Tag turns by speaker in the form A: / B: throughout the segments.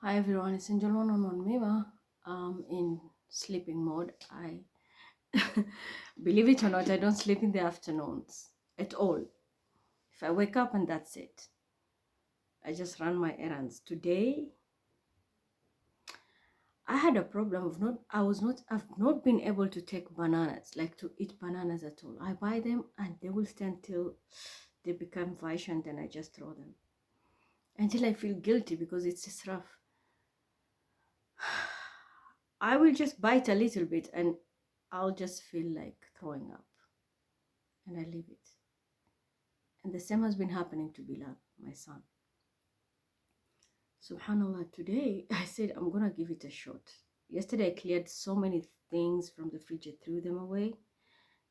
A: Hi everyone, it's Angel 111 Mima. In sleeping mode. I believe it or not, I don't sleep in the afternoons at all. If I wake up and that's it. I just run my errands. Today I had a problem of I've not been able to take bananas, like to eat bananas at all. I buy them and they will stand till they become vice and then I just throw them. Until I feel guilty because it's just rough. I will just bite a little bit and I'll just feel like throwing up and I leave it. And the same has been happening to Bilal, my son. Subhanallah, today I said I'm gonna give it a shot. Yesterday I cleared so many things from the fridge, I threw them away.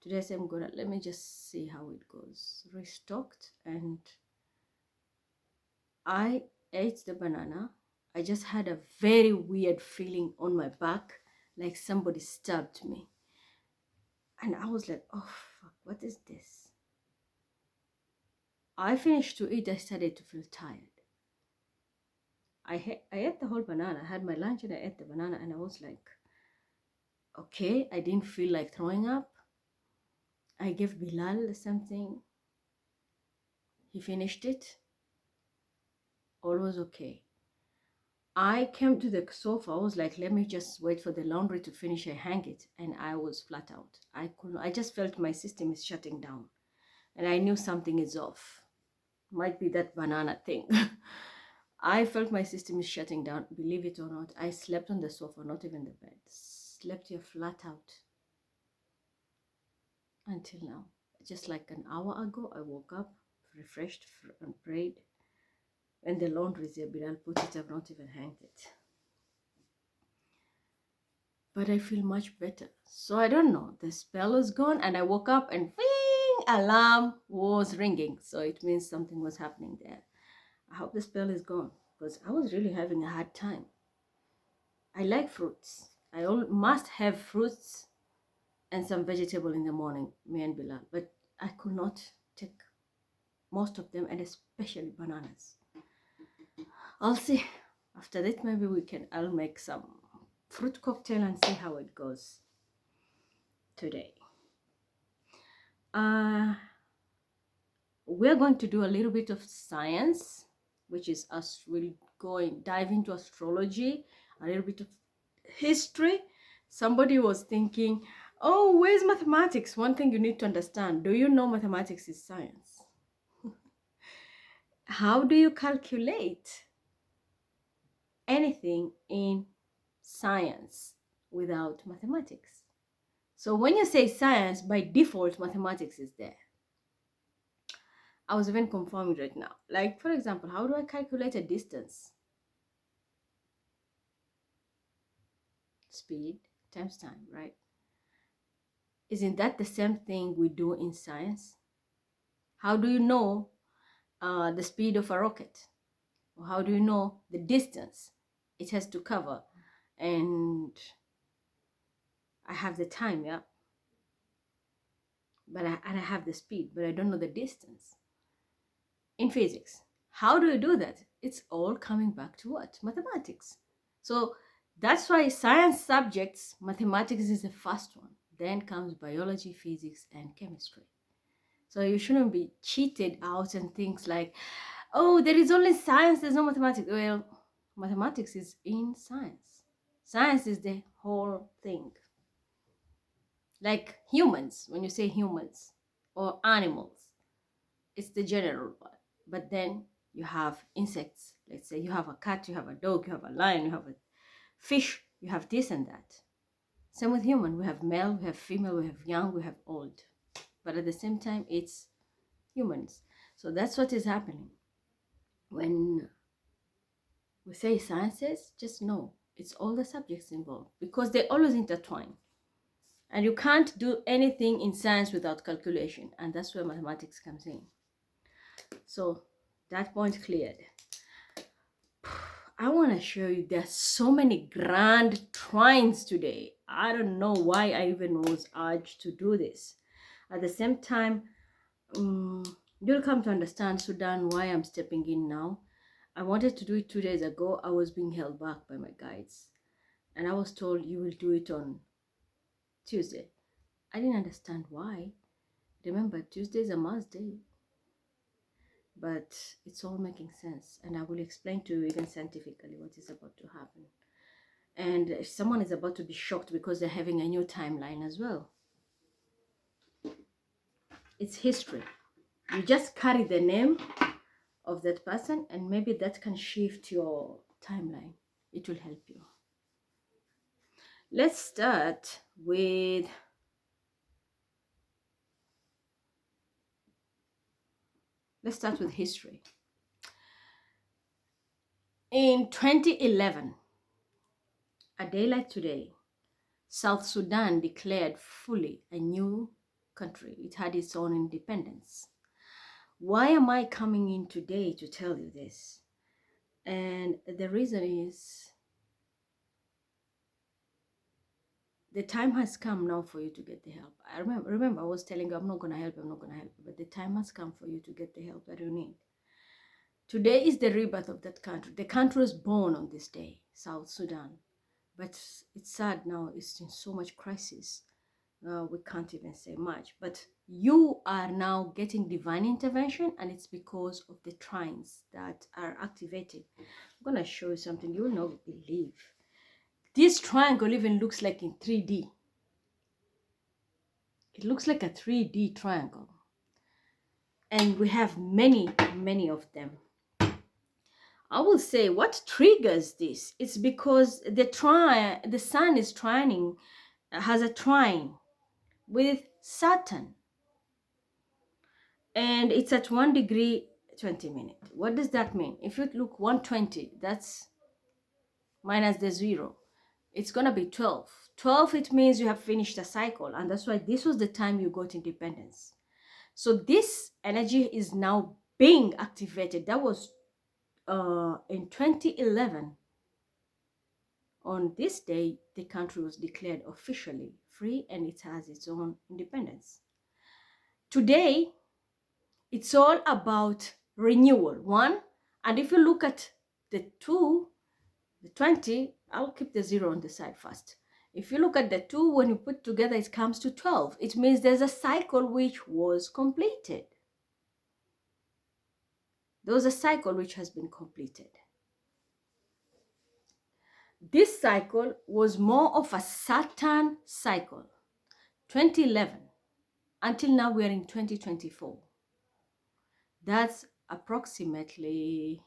A: Today I said let me just see how it goes. Restocked and I ate the banana. I just had a very weird feeling on my back, like somebody stabbed me. And I was like, oh fuck, what is this? I finished to eat, I started to feel tired. I ate the whole banana. I had my lunch and I ate the banana and I was like, okay, I didn't feel like throwing up. I gave Bilal something. He finished it. All was okay. I came to the sofa. I was like, let me just wait for the laundry to finish and hang it. And I was flat out. I just felt my system is shutting down. And I knew something is off. Might be that banana thing. I felt my system is shutting down. Believe it or not, I slept on the sofa, not even the bed. Slept here flat out until now. Just like an hour ago, I woke up, refreshed and prayed. When the laundry is there, Bilal put it, I've not even hanged it. But I feel much better. So I don't know, the spell is gone and I woke up and bing, alarm was ringing. So it means something was happening there. I hope the spell is gone because I was really having a hard time. I like fruits. I must have fruits and some vegetable in the morning, me and Bilal. But I could not take most of them and especially bananas. I'll see. After that, maybe I'll make some fruit cocktail and see how it goes today. We're going to do a little bit of science, which is us really dive into astrology, a little bit of history. Somebody was thinking, oh, where's mathematics? One thing you need to understand, do you know mathematics is science? How do you calculate anything in science without mathematics? So when you say science, by default, mathematics is there. I was even confirmed right now. Like, for example, how do I calculate a distance? Speed times time, right? Isn't that the same thing we do in science? How do you know the speed of a rocket? Or how do you know the distance it has to cover? And I have the time, yeah? And I have the speed, but I don't know the distance. In physics, how do you do that? It's all coming back to what? Mathematics. So that's why science subjects, mathematics is the first one. Then comes biology, physics, and chemistry. So you shouldn't be cheated out and things like, oh, there is only science, there's no mathematics. Well, mathematics is in science. Science is the whole thing. Like humans, when you say humans or animals, it's the general one. But then you have insects. Let's say you have a cat, you have a dog, you have a lion, you have a fish, you have this and that. Same with human. We have male, we have female, we have young, we have old. But at the same time, it's humans. So that's what is happening. When we say sciences, just know it's all the subjects involved because they always intertwine. And you can't do anything in science without calculation. And that's where mathematics comes in. So that point cleared. I want to show you there's so many grand trines today. I don't know why I even was urged to do this. At the same time, you'll come to understand Sudan why I'm stepping in now. I wanted to do it 2 days ago. I was being held back by my guides, and I was told you will do it on Tuesday. I didn't understand why. Remember, Tuesday is a Mars day, but it's all making sense, and I will explain to you even scientifically what is about to happen. And someone is about to be shocked because they're having a new timeline as well. It's history. You just carry the name of that person, and maybe that can shift your timeline. It will help you. Let's start with history. In 2011, a day like today, South Sudan declared fully a new country. It had its own independence. Why am I coming in today to tell you this? And the reason is the time has come now for you to get the help. I remember I was telling you I'm not going to help you, but the time has come for you to get the help that you need. Today is the rebirth of that country. The country was born on this day, South Sudan. But it's sad now, it's in so much crisis. We can't even say much. But you are now getting divine intervention, and it's because of the trines that are activated. I'm going to show you something you will not believe. This triangle even looks like in 3D. It looks like a 3D triangle. And we have many, many of them. I will say what triggers this. It's because the sun is trining, has a trine with Saturn. And it's at 1 degree 20 minutes. What does that mean? If you look 120, that's minus the 0. It's going to be 12. 12, it means you have finished a cycle. And that's why this was the time you got independence. So this energy is now being activated. That was in 2011. On this day, the country was declared officially free and it has its own independence. Today, it's all about renewal. One, and if you look at the 2, the 20, I'll keep the 0 on the side first. If you look at the 2, when you put together, it comes to 12. It means there's a cycle which was completed. There was a cycle which has been completed. This cycle was more of a Saturn cycle. 2011 until now we are in 2024. That's approximately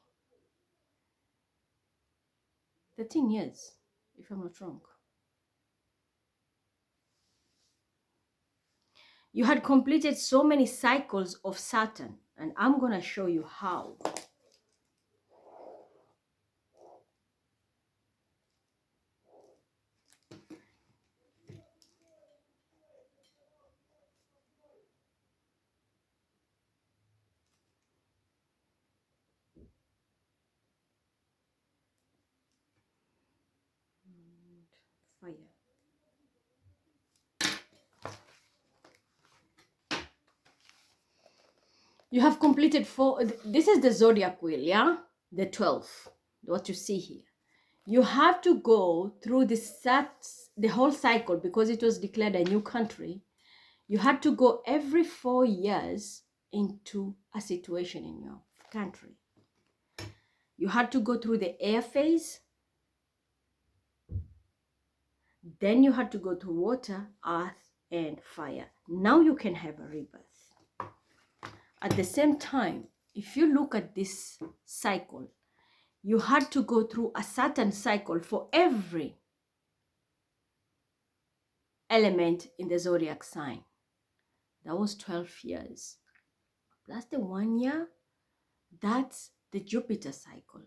A: 13 years, if I'm not wrong. You had completed so many cycles of Saturn, and I'm going to show you how. Fire. You have completed 4. This is the zodiac wheel, yeah? The 12, what you see here. You have to go through the whole cycle because it was declared a new country. You had to go every 4 years into a situation in your country. You had to go through the air phase. Then you had to go through water, earth, and fire. Now you can have a rebirth. At the same time, if you look at this cycle, you had to go through a certain cycle for every element in the zodiac sign. That was 12 years. Plus the 1 year, that's the Jupiter cycle.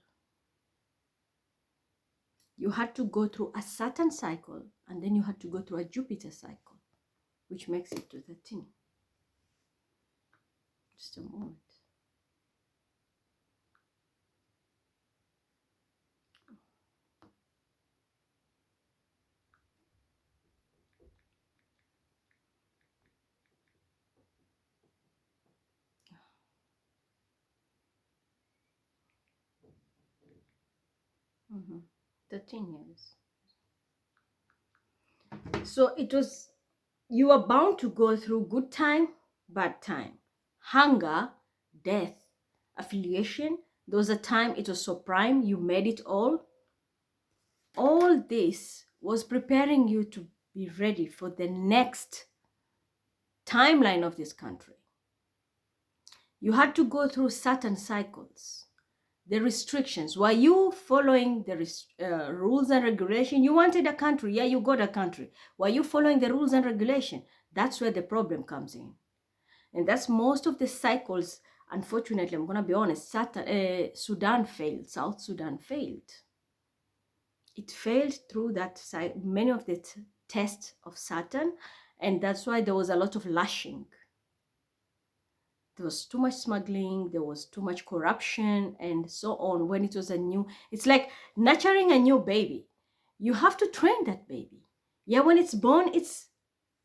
A: You had to go through a Saturn cycle, and then you had to go through a Jupiter cycle, which makes it to 13. Just a moment. Mm-hmm. 13 years. So it was, you are bound to go through good time, bad time, hunger, death, affiliation. There was a time it was so prime, you made it all. All this was preparing you to be ready for the next timeline of this country. You had to go through certain cycles. The restrictions. Were you following the rules and regulation? You wanted a country. Yeah, you got a country. Were you following the rules and regulation? That's where the problem comes in. And that's most of the cycles. Unfortunately, I'm going to be honest, Sudan failed. South Sudan failed. It failed through that many of the tests of Saturn. And that's why there was a lot of lashing. There was too much smuggling, there was too much corruption, and so on. When it was it's like nurturing a new baby. You have to train that baby. Yeah, when it's born, it's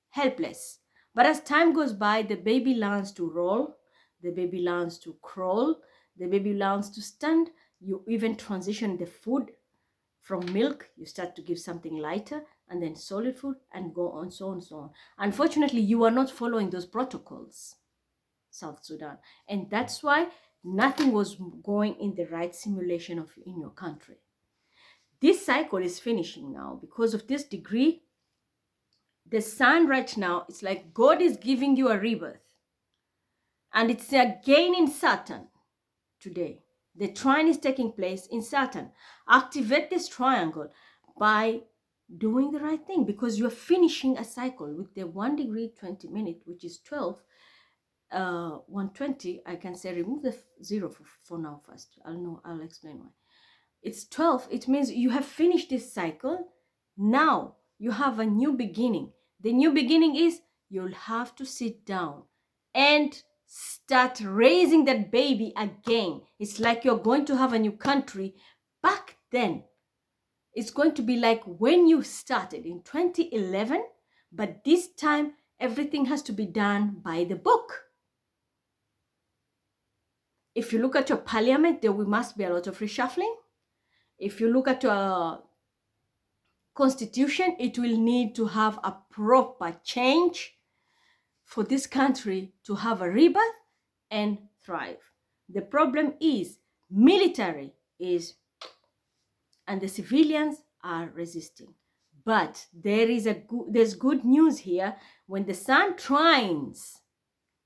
A: helpless. But as time goes by, the baby learns to roll, the baby learns to crawl, the baby learns to stand. You even transition the food from milk, you start to give something lighter, and then solid food, and go on, so on, so on. Unfortunately, you are not following those protocols. South Sudan. And that's why nothing was going in the right simulation of in your country. This cycle is finishing now because of this degree. The sun right now, it's like God is giving you a rebirth. And it's again in Saturn today. The trine is taking place in Saturn. Activate this triangle by doing the right thing because you're finishing a cycle with the 1 degree 20 minutes, which is 12. 120, I can say remove the zero for now first. I'll explain why. It's 12. It means you have finished this cycle. Now you have a new beginning. The new beginning is you'll have to sit down and start raising that baby again. It's like you're going to have a new country. Back then, it's going to be like when you started in 2011, but this time everything has to be done by the book. If you look at your parliament, there must be a lot of reshuffling. If you look at your constitution, it will need to have a proper change for this country to have a rebirth and thrive. The problem is military is, and the civilians are resisting. But there's good news here. When the sun trines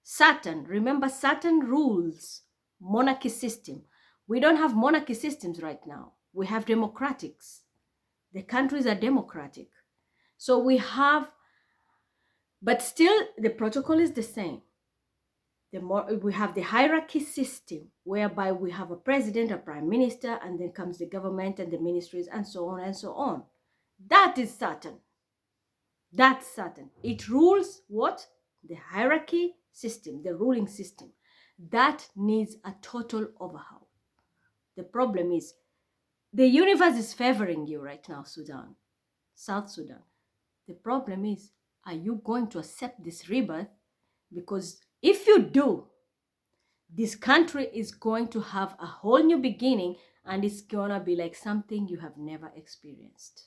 A: Saturn, remember Saturn rules monarchy system. We don't have monarchy systems right now. We have democratics. The countries are democratic. So we have, but still the protocol is the same. We have the hierarchy system whereby we have a president, a prime minister, and then comes the government and the ministries and so on and so on. That is Saturn. That's Saturn. It rules what? The hierarchy system, the ruling system. That needs a total overhaul. The problem is the universe is favoring you right now, Sudan, South Sudan. The problem is, are you going to accept this rebirth? Because if you do, this country is going to have a whole new beginning and it's gonna be like something you have never experienced.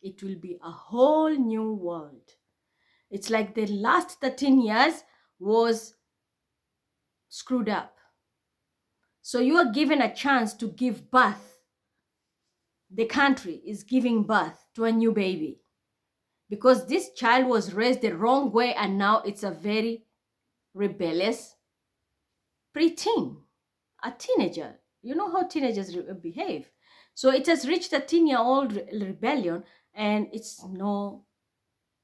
A: It will be a whole new world. It's like the last 13 years was screwed up. So you are given a chance to give birth. The country is giving birth to a new baby because this child was raised the wrong way and now it's a very rebellious preteen, a teenager. You know how teenagers behave. So it has reached a 10-year-old rebellion and it's no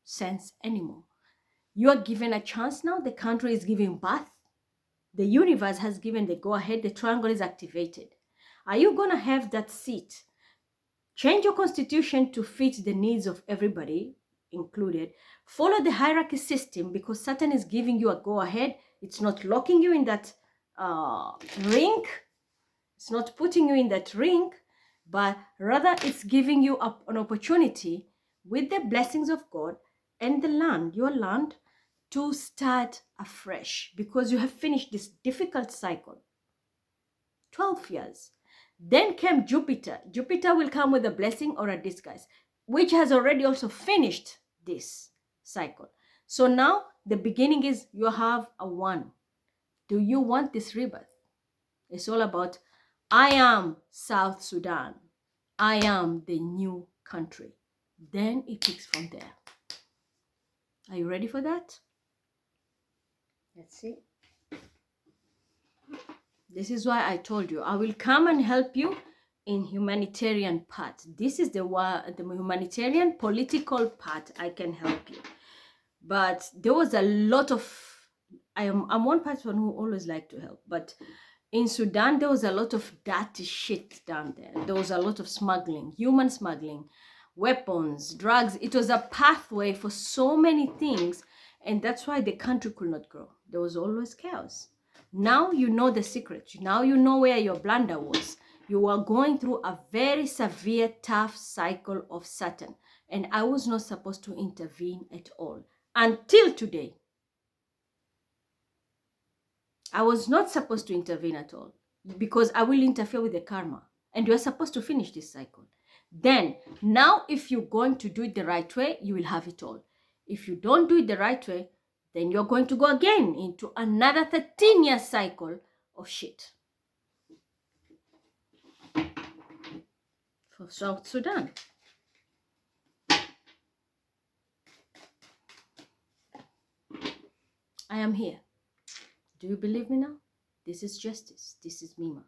A: sense anymore. You are given a chance now. The country is giving birth. The universe has given the go-ahead. The triangle is activated. Are you going to have that seat? Change your constitution to fit the needs of everybody included. Follow the hierarchy system because Saturn is giving you a go-ahead. It's not locking you in that ring. It's not putting you in that ring, but rather it's giving you an opportunity with the blessings of God and the land, your land, to start afresh because you have finished this difficult cycle. 12 years. Then came Jupiter. Jupiter will come with a blessing or a disguise, which has already also finished this cycle. So now the beginning is you have a 1. Do you want this rebirth? It's all about, I am South Sudan. I am the new country. Then it picks from there. Are you ready for that? Let's see. This is why I told you I will come and help you in humanitarian part. This is the humanitarian political part. I can help you. But there was a lot of, I'm one person who always like to help, but in Sudan there was a lot of dirty shit down there. There was a lot of smuggling, human smuggling, weapons, drugs. It was a pathway for so many things, and that's why the country could not grow. There was always chaos. Now you know the secret. Now you know where your blunder was. You are going through a very severe, tough cycle of Saturn, and I was not supposed to intervene at all. Until today, I was not supposed to intervene at all, because I will interfere with the karma, and you're supposed to finish this cycle. Then, now if you're going to do it the right way, you will have it all. If you don't do it the right way, then you're going to go again into another 13-year cycle of shit. For South Sudan. I am here. Do you believe me now? This is justice. This is Mima.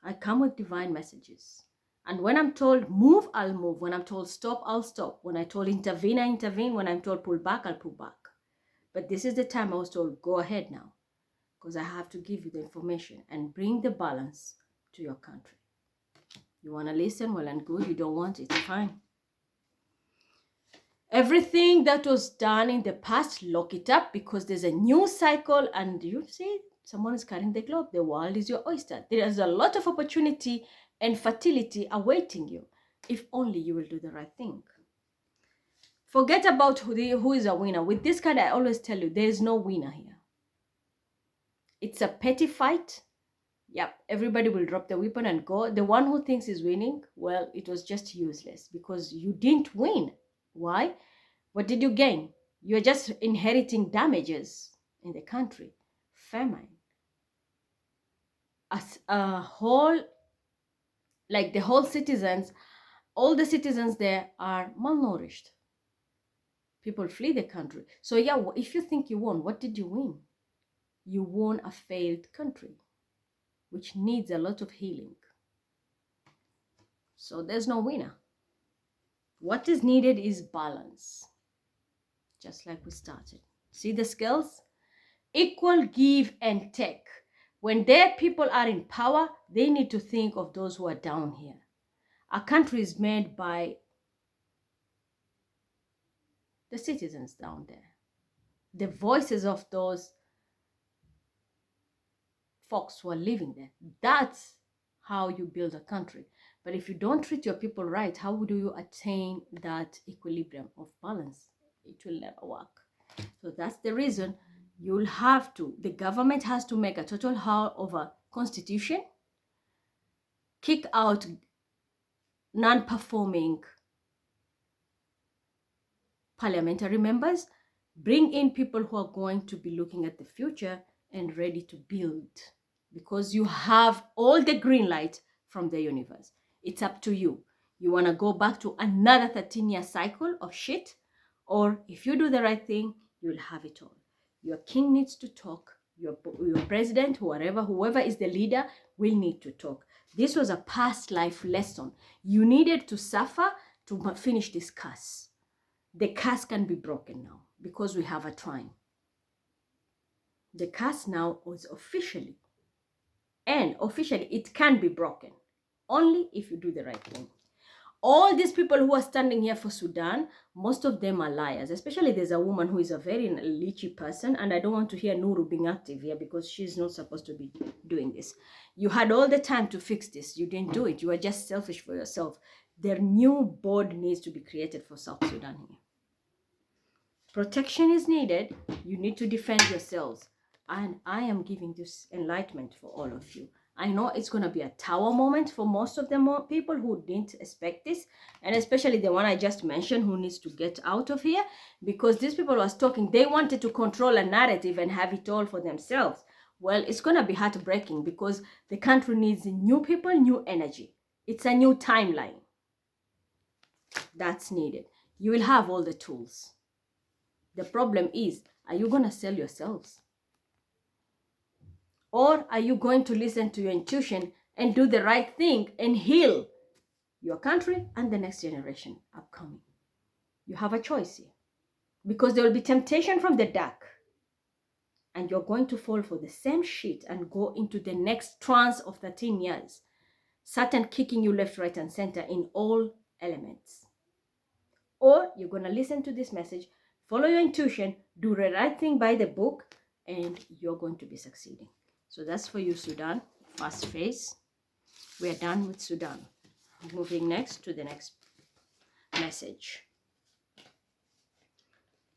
A: I come with divine messages. And when I'm told move, I'll move. When I'm told stop, I'll stop. When I'm told intervene, I intervene. When I'm told pull back, I'll pull back. But this is the time I was told go ahead now, because I have to give you the information and bring the balance to your country. You want to listen? Well and good. You don't want it, fine. Everything that was done in the past, lock it up, because there's a new cycle, and you see, someone is cutting the globe. The world is your oyster. There is a lot of opportunity and fertility awaiting you, if only you will do the right thing. Forget about who is a winner. With this card, I always tell you, there is no winner here. It's a petty fight. Yep, everybody will drop the weapon and go. The one who thinks is winning, well, it was just useless, because you didn't win. Why? What did you gain? You're just inheriting damages in the country. Famine. As a whole, like the whole citizens, all the citizens there are malnourished. People flee the country. So yeah, if you think you won, what did you win? You won a failed country, which needs a lot of healing. So there's no winner. What is needed is balance. Just like we started. See the scales? Equal give and take. When their people are in power, they need to think of those who are down here. A country is made by the citizens down there. The voices of those folks who are living there. That's how you build a country. But if you don't treat your people right, how do you attain that equilibrium of balance? It will never work. So that's the reason you'll have to, the government has to make a total haul of a constitution, kick out non-performing parliamentary members, bring in people who are going to be looking at the future and ready to build, because you have all the green light from the universe. It's up to you. You want to go back to another 13-year cycle of shit, or if you do the right thing, you'll have it all. Your king needs to talk. Your president, whoever is the leader, will need to talk. This was a past life lesson. You needed to suffer to finish this curse. The curse can be broken now because we have a time. The curse now is officially, and officially it can be broken only if you do the right thing. All these people who are standing here for Sudan, most of them are liars. Especially there's a woman who is a very leechy person, and I don't want to hear Nuru being active here because she's not supposed to be doing this. You had all the time to fix this. You didn't do it. You were just selfish for yourself. Their new board needs to be created for South Sudan here. Protection is needed. You need to defend yourselves. And I am giving this enlightenment for all of you. I know it's going to be a tower moment for most of the people who didn't expect this, and especially the one I just mentioned who needs to get out of here, because these people was talking, they wanted to control a narrative and have it all for themselves. Well, it's going to be heartbreaking because the country needs new people, new energy. It's a new timeline that's needed. You will have all the tools. The problem is, are you going to sell yourselves? Or are you going to listen to your intuition and do the right thing and heal your country and the next generation upcoming? You have a choice here, because there will be temptation from the dark, and you're going to fall for the same shit and go into the next trance of 13 years. Satan kicking you left, right, and center in all elements. Or you're going to listen to this message, follow your intuition, do the right thing by the book, and you're going to be succeeding. So that's for you, Sudan. First phase. We are done with Sudan. Moving next to the next message.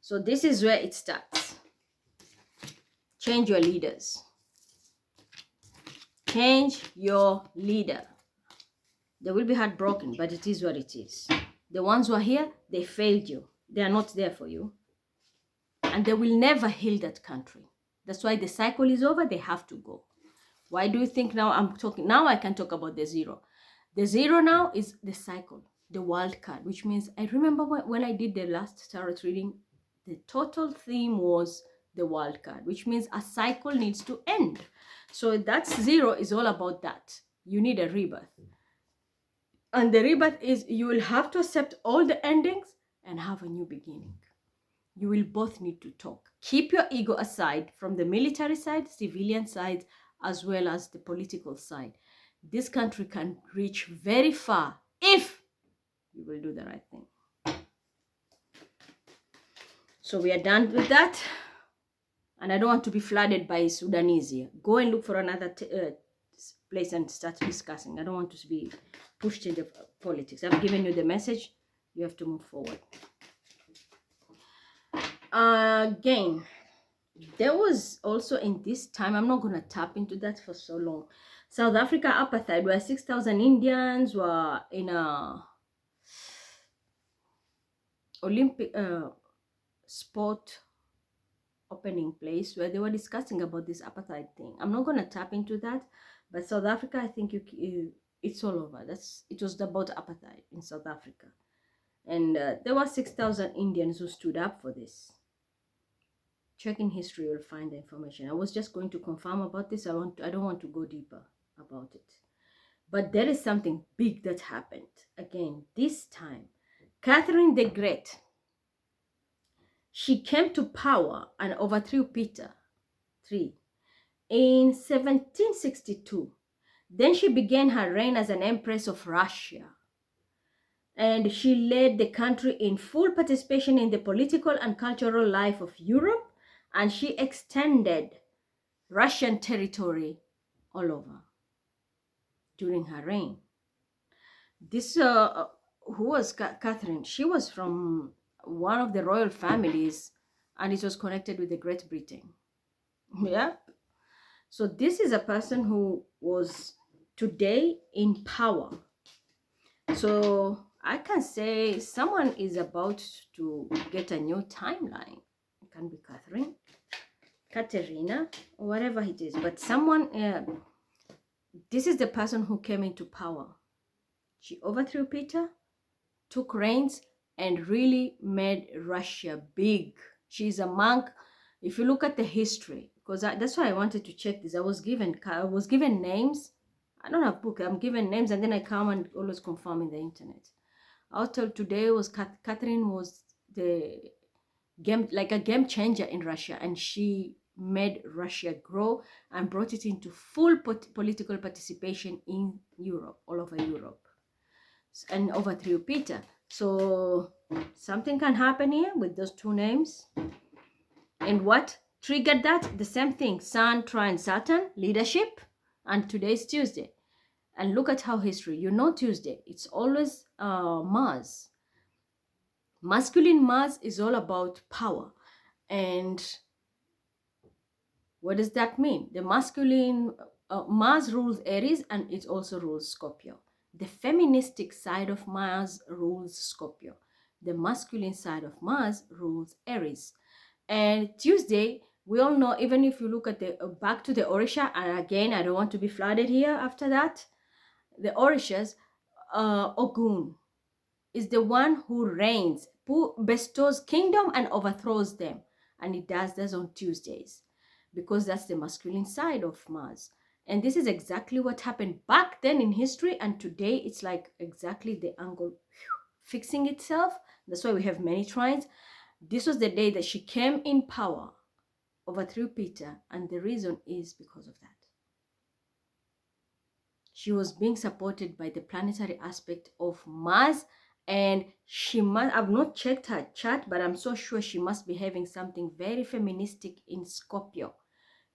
A: So this is where it starts. Change your leaders. Change your leader. They will be heartbroken, but it is what it is. The ones who are here, they failed you. They are not there for you. And they will never heal that country. That's why the cycle is over. They have to go. Why do you think now I'm talking? Now I can talk about the zero. The zero now is the cycle, the wild card, which means I remember when I did the last tarot reading, the total theme was the wild card, which means a cycle needs to end. So that's zero is all about that. You need a rebirth. And the rebirth is you will have to accept all the endings and have a new beginning. You will both need to talk. Keep your ego aside from the military side, civilian side, as well as the political side. This country can reach very far if you will do the right thing. So we are done with that. And I don't want to be flooded by Sudanese here. Go and look for another place and start discussing. I don't want to be pushed into politics. I've given you the message. You have to move forward. Again, there was also in this time, I'm not going to tap into that for so long. South Africa apartheid, where 6,000 Indians were in a Olympic sport opening place where they were discussing about this apartheid thing. I'm not going to tap into that, but South Africa, I think it's all over. It was about apartheid in South Africa, and there were 6,000 Indians who stood up for this. Check in history, you'll find the information. I was just going to confirm about this. I don't want to go deeper about it, but there is something big that happened again this time. Catherine the Great, she came to power and overthrew Peter III in 1762. Then she began her reign as an empress of Russia. And she led the country in full participation in the political and cultural life of Europe. And she extended Russian territory all over during her reign. This, who was Catherine? She was from one of the royal families, and it was connected with the Great Britain. Yeah. So this is a person who was today in power. So I can say someone is about to get a new timeline. It can be Catherine, Katerina, or whatever it is. But someone, this is the person who came into power. She overthrew Peter, took reins, and really made Russia big. She's a monk. If you look at the history, because that's why I wanted to check this. I was given names. I don't have book. I'm given names, and then I come and always confirm in the internet. Out of today was Catherine was the game, like a game changer in Russia, and she made Russia grow and brought it into full political participation in Europe, all over Europe, and overthrew Peter. So something can happen here with those two names. And what triggered that? The same thing. Sun, trine, Saturn, leadership. And today's Tuesday. And look at how history, Tuesday, it's always Mars. Masculine Mars is all about power. And what does that mean? The masculine Mars rules Aries and it also rules Scorpio. The feministic side of Mars rules Scorpio. The masculine side of Mars rules Aries. And Tuesday, we all know, even if you look at the back to the Orisha, and again, I don't want to be flooded here after that, the Orishas, Ogun is the one who reigns, who bestows kingdom and overthrows them. And it does this on Tuesdays because that's the masculine side of Mars. And this is exactly what happened back then in history. And today it's like exactly the angle fixing itself. That's why we have many trines. This was the day that she came in power, overthrew Peter. And the reason is because of that. She was being supported by the planetary aspect of Mars, and she must, I've not checked her chart, but I'm so sure she must be having something very feministic in Scorpio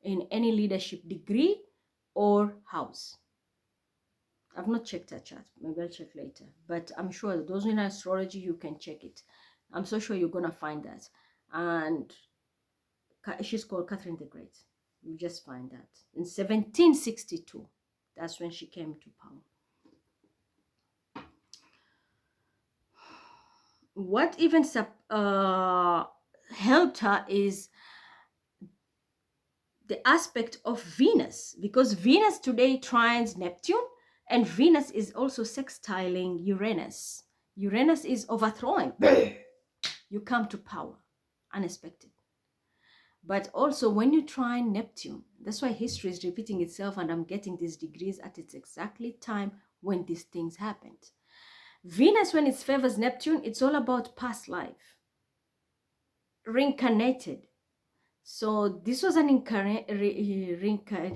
A: in any leadership degree or house. I've not checked her chart. Maybe I'll check later, but I'm sure those in astrology, you can check it. I'm so sure you're gonna find that. And she's called Catherine the Great. You just find that in 1762. That's when she came to power. What even helped her is the aspect of Venus, because Venus today trines Neptune, and Venus is also sextiling Uranus. Uranus is overthrowing. You come to power, unexpected. But also when you trine Neptune, that's why history is repeating itself, and I'm getting these degrees at its exactly time when these things happened. Venus, when it favors Neptune, it's all about past life, reincarnated. So this was an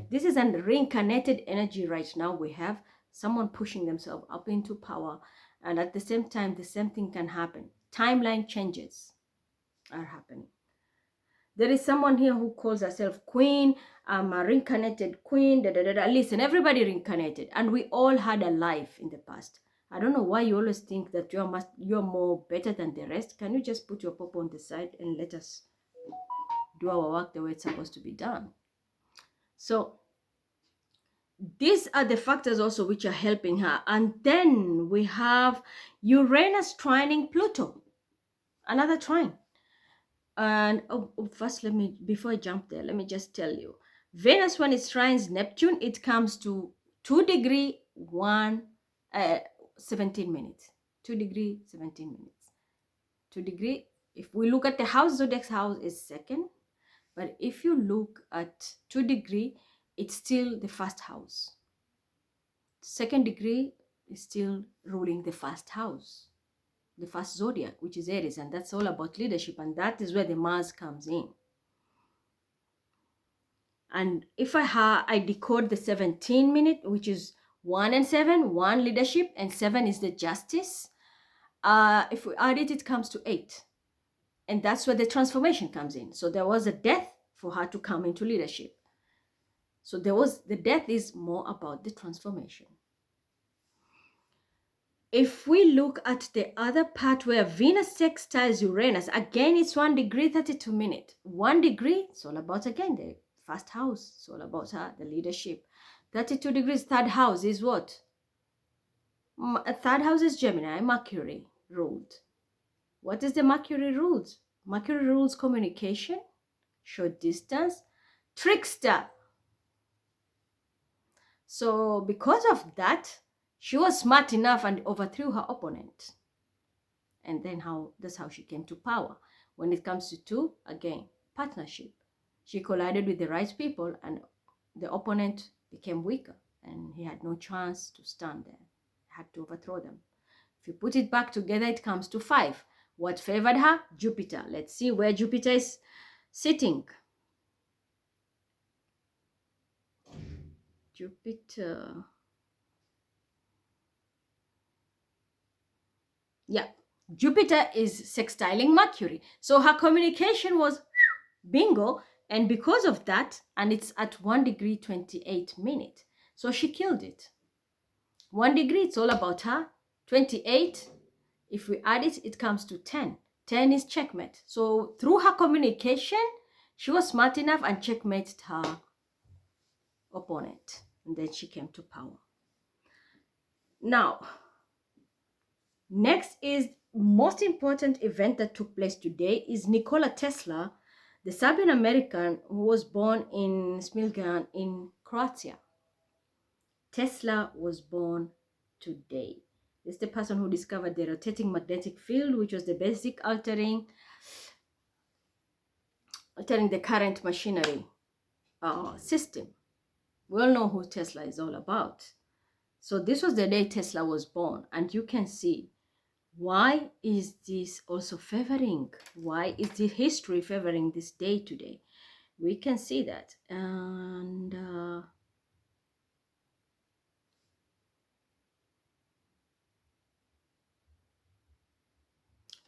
A: this is a reincarnated energy right now. We have someone pushing themselves up into power, and at the same time, the same thing can happen. Timeline changes are happening. There is someone here who calls herself queen. I'm a reincarnated queen. Listen, everybody reincarnated, and we all had a life in the past. I don't know why you always think that you're more better than the rest. Can you just put your pop on the side and let us do our work the way it's supposed to be done? So these are the factors also which are helping her. And then we have Uranus trining Pluto, another trine. And first, before I jump there, let me just tell you, Venus, when it trines Neptune, it comes to 2 degree 17 minutes. 2 degree 17 minutes. 2 degree, if we look at the house, zodiac house is second, but if you look at 2 degree, it's still the first house. Second degree is still ruling the first house, the first zodiac, which is Aries, and that's all about leadership, and that is where the Mars comes in. And if I decode the 17 minute, which is 1 and 7, 1 leadership and 7 is the justice. If we add it, it comes to 8. And that's where the transformation comes in. So there was a death for her to come into leadership. So the death is more about the transformation. If we look at the other part where Venus sextiles Uranus, again, it's 1 degree 32 minutes. 1 degree, it's all about, again, the first house. It's all about her, the leadership. 32 degrees, third house is what? Third house is Gemini, Mercury ruled. What is the Mercury rules? Mercury rules communication, short distance, trickster. So because of that, she was smart enough and overthrew her opponent. And then that's how she came to power. When it comes to 2, again, partnership. She collided with the right people and the opponent became weaker and he had no chance to stand there. Had to overthrow them. If you put it back together, it comes to 5. What favored her? Jupiter. Let's see where Jupiter is sitting. Jupiter. Yeah, Jupiter is sextiling Mercury. So her communication was bingo. And because of that, and it's at 1 degree 28 minutes. So she killed it. 1 degree, it's all about her. 28, if we add it, it comes to 10. 10 is checkmate. So through her communication, she was smart enough and checkmated her opponent. and then she came to power. Now, next is most important event that took place today is Nikola Tesla, the Serbian American who was born in Smiljan in Croatia. Tesla was born today. This is the person who discovered the rotating magnetic field, which was the basic altering the current machinery system. We all know who Tesla is all about. So this was the day Tesla was born, and you can see why is this also favoring? Why is the history favoring this day today? We can see that. And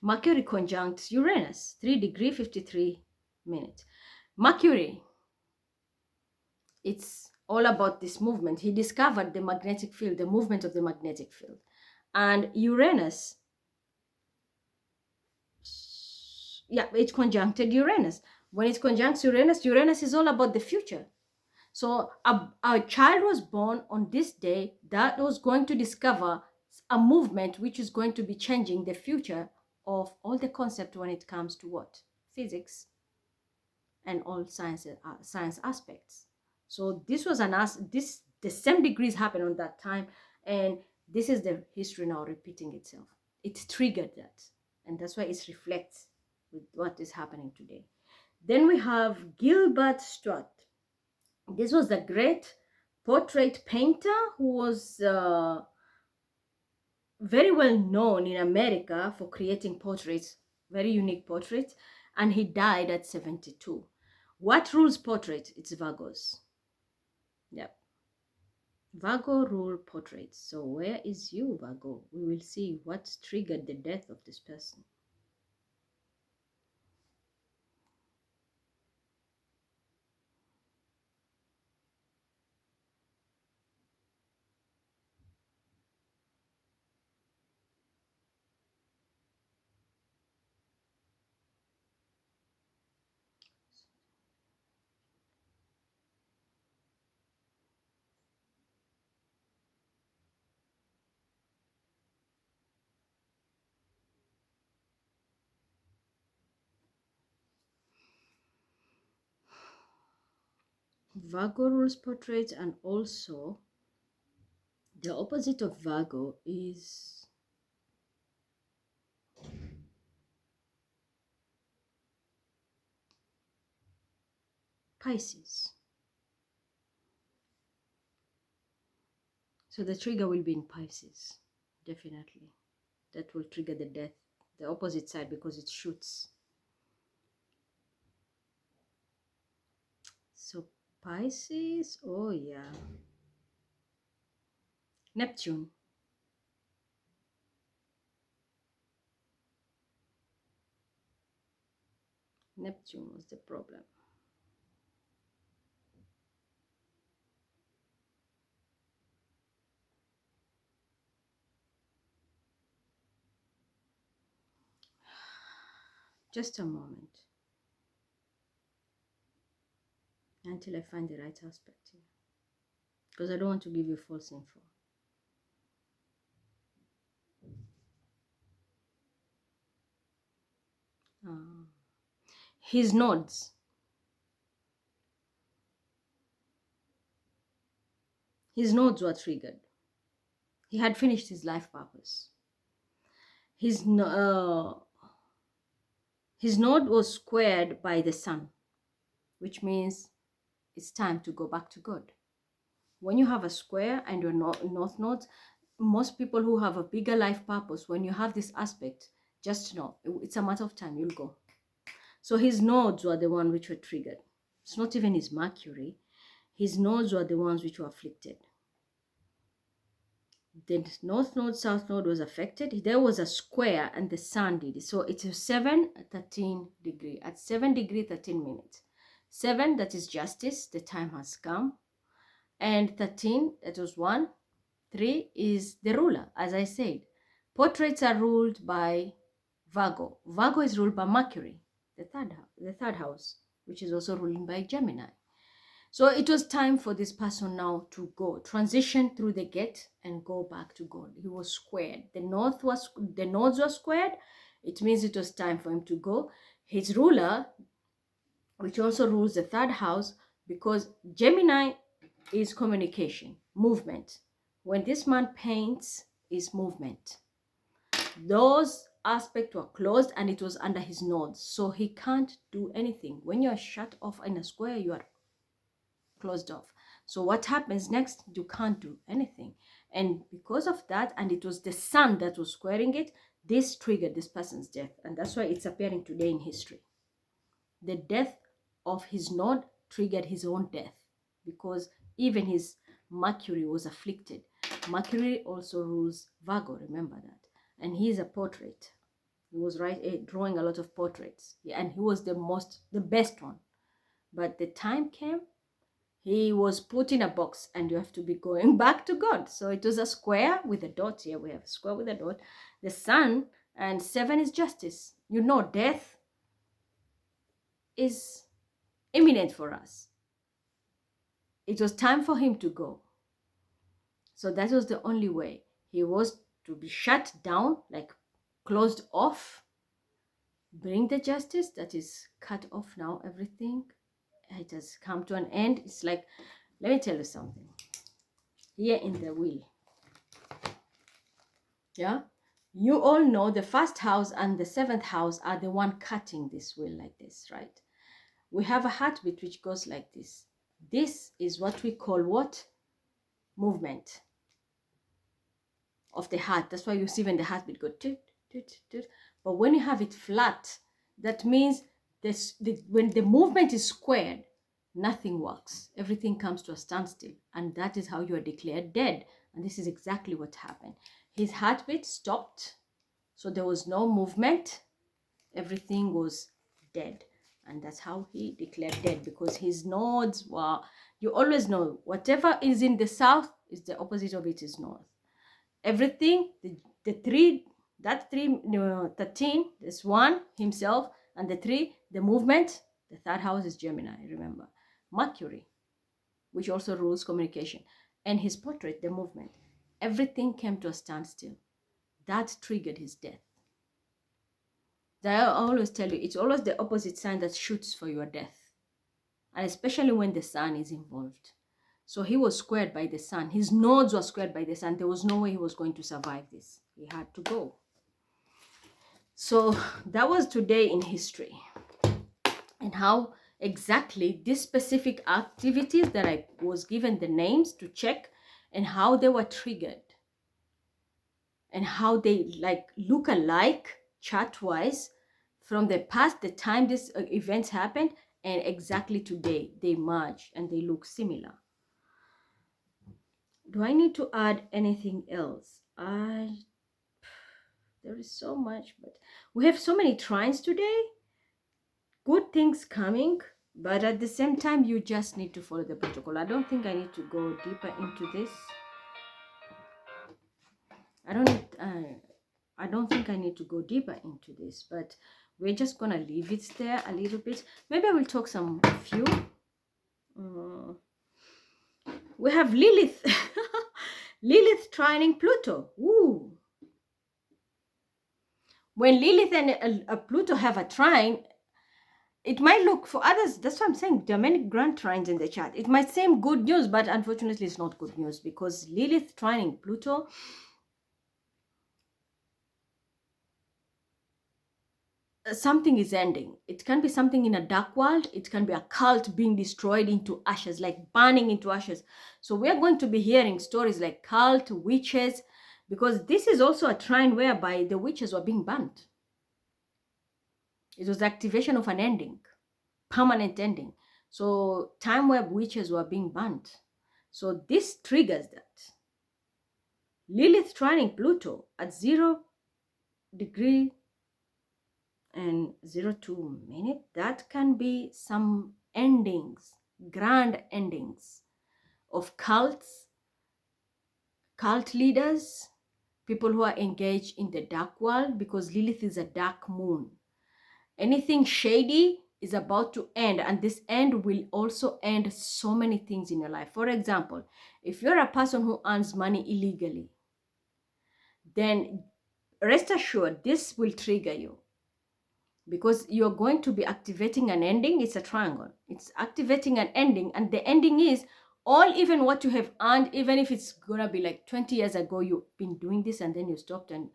A: Mercury conjunct Uranus, 3 degree 53 minutes. Mercury, it's all about this movement. He discovered the magnetic field, the movement of the magnetic field. And Uranus, yeah, it conjuncted Uranus. When it conjuncts Uranus, Uranus is all about the future. So a child was born on this day that was going to discover a movement which is going to be changing the future of all the concept when it comes to what? Physics and all science aspects. So this was the same degrees happened on that time, and this is the history now repeating itself. It triggered that, and that's why it reflects with what is happening today. Then we have Gilbert Stuart. This was a great portrait painter who was very well known in America for creating portraits, very unique portraits, and he died at 72. What rules portrait? It's Virgos. Yep. Virgo rule portraits. So where is you, Virgo? We will see what triggered the death of this person. Virgo rules portraits, and also the opposite of Virgo is Pisces. So the trigger will be in Pisces, definitely. That will trigger the death, the opposite side, because it shoots. So Pisces, oh yeah. Neptune. Neptune was the problem. Just a moment until I find the right aspect here, because I don't want to give you false info. His nodes. His nodes were triggered. He had finished his life purpose. His node was squared by the sun, which means it's time to go back to God. When you have a square and your north nodes, most people who have a bigger life purpose, when you have this aspect, just know it's a matter of time, you'll go. So his nodes were the ones which were triggered. It's not even his Mercury. His nodes were the ones which were afflicted. The north node, south node was affected. There was a square and the sun did it. So it's a 7-13 degree. At 7 degree 13 minutes. 7, that is justice, the time has come. And 13, that was 1. 3 is the ruler, as I said. Portraits are ruled by Virgo. Virgo is ruled by Mercury, the third house, which is also ruled by Gemini. So it was time for this person now to go, transition through the gate and go back to God. He was squared. The nodes were squared. It means it was time for him to go. His ruler, which also rules the third house, because Gemini is communication, movement. When this man paints, is movement. Those aspects were closed and it was under his nodes. So he can't do anything. When you are shut off in a square, you are closed off. So what happens next? You can't do anything. And because of that, and it was the sun that was squaring it, this triggered this person's death. And that's why it's appearing today in history. The death of his node triggered his own death, because even his Mercury was afflicted. Mercury also rules Virgo, remember that. And he is a portrait. He was drawing a lot of portraits. And he was the best one. But the time came, he was put in a box and you have to be going back to God. So it was a square with a dot. Here we have a square with a dot. The sun, and 7 is justice. You know, death is imminent for us. It was time for him to go. So that was the only way. He was to be shut down, like closed off. Bring the justice, that is cut off now, everything. It has come to an end. It's like, let me tell you something. Here in the wheel, yeah, you all know the first house and the 7th house are the one cutting this wheel like this, right? We have a heartbeat which goes like this. This is what we call what? Movement of the heart. That's why you see when the heartbeat go toot, toot, toot. But when you have it flat, that means when the movement is squared, nothing works. Everything comes to a standstill. And that is how you are declared dead. And this is exactly what happened. His heartbeat stopped. So there was no movement. Everything was dead. And that's how he declared dead, because his nodes were, you always know, whatever is in the south is the opposite of it is north. Everything, the 3, that 3, 13, this 1, himself, and the 3, the movement, the third house is Gemini, remember. Mercury, which also rules communication, and his portrait, the movement. Everything came to a standstill. That triggered his death. I always tell you, it's always the opposite sign that shoots for your death. And especially when the sun is involved. So he was squared by the sun. His nodes were squared by the sun. There was no way he was going to survive this. He had to go. So that was today in history. And how exactly these specific activities that I was given the names to check, and how they were triggered. And how they look alike chart-wise from the past, the time these events happened, and exactly today they merge and they look similar. Do I need to add anything else? There is so much, but we have so many trines today. Good things coming, but at the same time, you just need to follow the protocol. I don't think I need to go deeper into this. I don't think I need to go deeper into this, but we're just gonna leave it there a little bit. Maybe I will talk some few. We have Lilith. Lilith trining Pluto. Ooh. When Lilith and Pluto have a trine, it might look for others. That's what I'm saying. There are many grand trines in the chart. It might seem good news, but unfortunately it's not good news, because Lilith trining Pluto, something is ending. It can be something in a dark world. It can be a cult being destroyed into ashes, like burning into ashes. So we are going to be hearing stories like cult, witches, because this is also a trine whereby the witches were being burnt. It was the activation of an ending, permanent ending. So time where witches were being burnt. So this triggers that. Lilith trining Pluto at 0 degree and 02 minute, that can be some endings, grand endings of cults, cult leaders, people who are engaged in the dark world, because Lilith is a dark moon. Anything shady, is about to end, and this end will also end so many things in your life. For example, if you're a person who earns money illegally, then rest assured this will trigger you, because you're going to be activating an ending. It's a triangle. It's activating an ending, and the ending is all, even what you have earned, even if it's gonna be like 20 years ago you've been doing this and then you stopped, and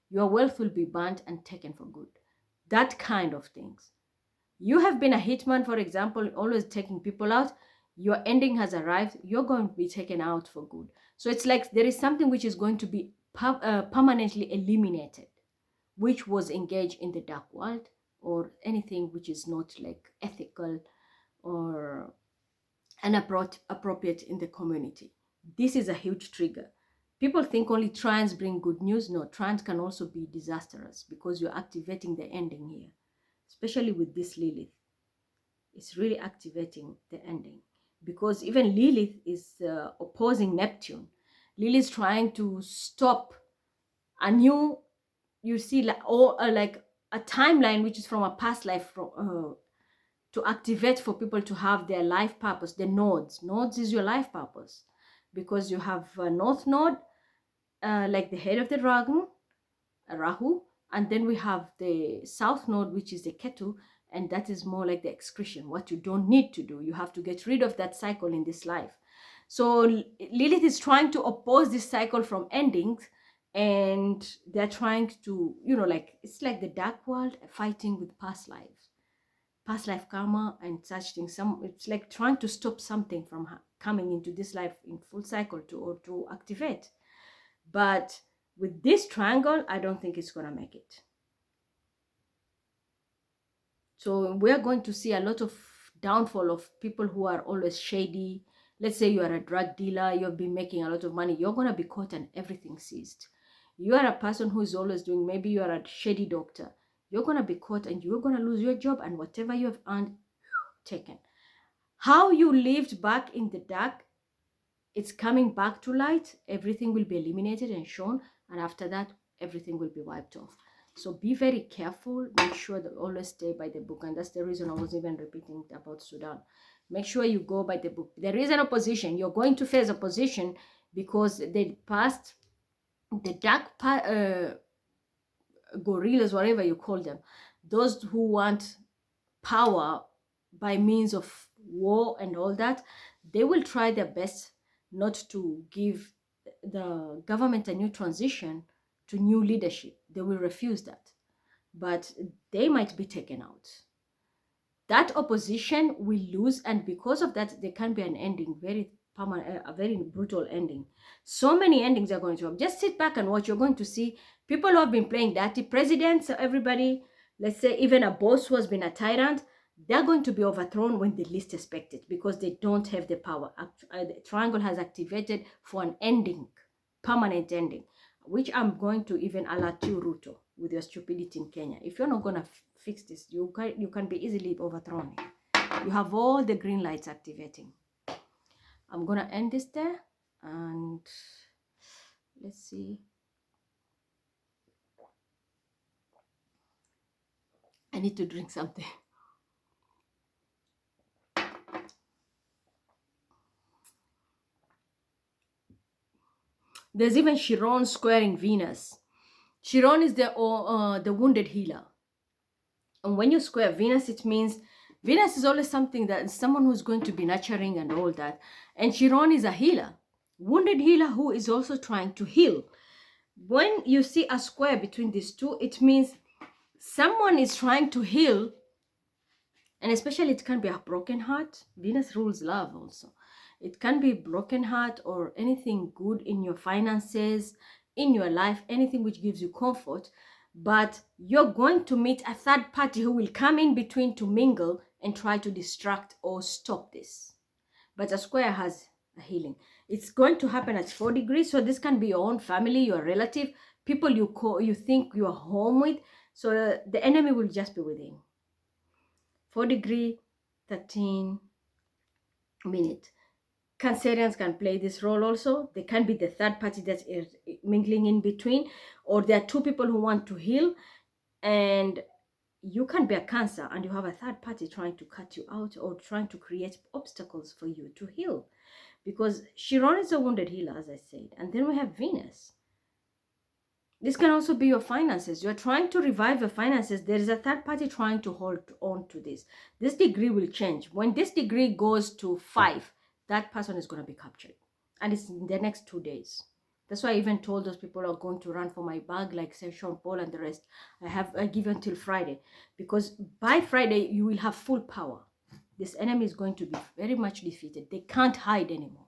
A: your wealth will be burnt and taken for good. That kind of things. You have been a hitman, for example, always taking people out. Your ending has arrived. You're going to be taken out for good. So it's like there is something which is going to be permanently eliminated, which was engaged in the dark world, or anything which is not like ethical or inappropriate in the community. This is a huge trigger. People think only trans bring good news. No, trans can also be disastrous, because you're activating the ending here, especially with this Lilith. It's really activating the ending, because even Lilith is opposing Neptune. Lilith trying to stop a new, you see, like, or like a timeline which is from a past life, to activate for people to have their life purpose. The nodes is your life purpose, because you have a north node, like the head of the dragon, Rahu, and then we have the south node, which is the Ketu, and that is more like the excretion, what you don't need to do. You have to get rid of that cycle in this life. So Lilith is trying to oppose this cycle from endings, and they're trying to, like, it's like the dark world fighting with past lives, past life karma and such things. It's like trying to stop something from coming into this life in full cycle to activate. But with this triangle, I don't think it's gonna make it. So we're going to see a lot of downfall of people who are always shady. Let's say you are a drug dealer, you've been making a lot of money, you're gonna be caught and everything seized. You are a person who is always doing, maybe you are a shady doctor, you're gonna be caught and you're gonna lose your job, and whatever you have earned, taken. How you lived back in the dark, it's coming back to light. Everything will be eliminated and shown, and after that everything will be wiped off. So be very careful. Make sure that always stay by the book, and that's the reason I was even repeating about Sudan. Make sure you go by the book. There is an opposition. You're going to face opposition, because they passed the dark gorillas, whatever you call them, those who want power by means of war and all that. They will try their best not to give the government a new transition to new leadership. They will refuse that, but they might be taken out. That opposition will lose, and because of that, there can be an ending, very permanent, a very brutal ending. So many endings are going to happen. Just sit back and watch. You're going to see people who have been playing dirty, presidents, everybody, let's say even a boss who has been a tyrant, they're going to be overthrown when they least expect it, because they don't have the power. The triangle has activated for an ending, permanent ending, which I'm going to even alert you, Ruto, with your stupidity in Kenya. If you're not going to fix this, you can be easily overthrown. You have all the green lights activating. I'm going to end this there, and let's see. I need to drink something. There's even Chiron squaring Venus. Chiron is the wounded healer. And when you square Venus, it means Venus is always something that someone who's going to be nurturing and all that. And Chiron is a healer, wounded healer who is also trying to heal. When you see a square between these two, it means someone is trying to heal. And especially it can be a broken heart. Venus rules love also. It can be broken heart, or anything good in your finances, in your life, anything which gives you comfort. But you're going to meet a third party who will come in between to mingle and try to distract or stop this. But a square has a healing. It's going to happen at 4 degrees. So this can be your own family, your relative, people you think you're home with. So the enemy will just be within. 4 degree, 13 minute. Cancerians can play this role also. They can be the third party that is mingling in between, or there are two people who want to heal, and you can be a Cancer and you have a third party trying to cut you out or trying to create obstacles for you to heal. Because Chiron is a wounded healer, as I said. And then we have Venus. This can also be your finances. You're trying to revive your finances. There is a third party trying to hold on to this. This degree will change. When this degree goes to 5, that person is going to be captured. And it's in the next 2 days. That's why I even told those people who are going to run for my bag, like say Sean Paul and the rest. I give you until Friday. Because by Friday, you will have full power. This enemy is going to be very much defeated. They can't hide anymore.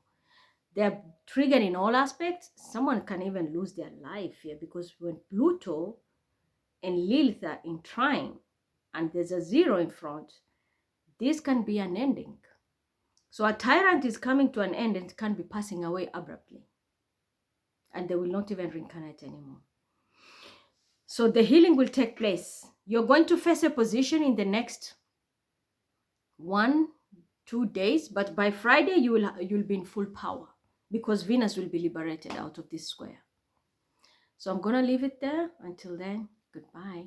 A: They're triggered in all aspects. Someone can even lose their life here, because when Pluto and Lilith are in trine and there's a 0 in front, this can be an ending. So a tyrant is coming to an end and can be passing away abruptly, and they will not even reincarnate anymore. So the healing will take place. You're going to face a position in the next 1-2 days, but by Friday you'll be in full power, because Venus will be liberated out of this square. So I'm going to leave it there. Until then, goodbye.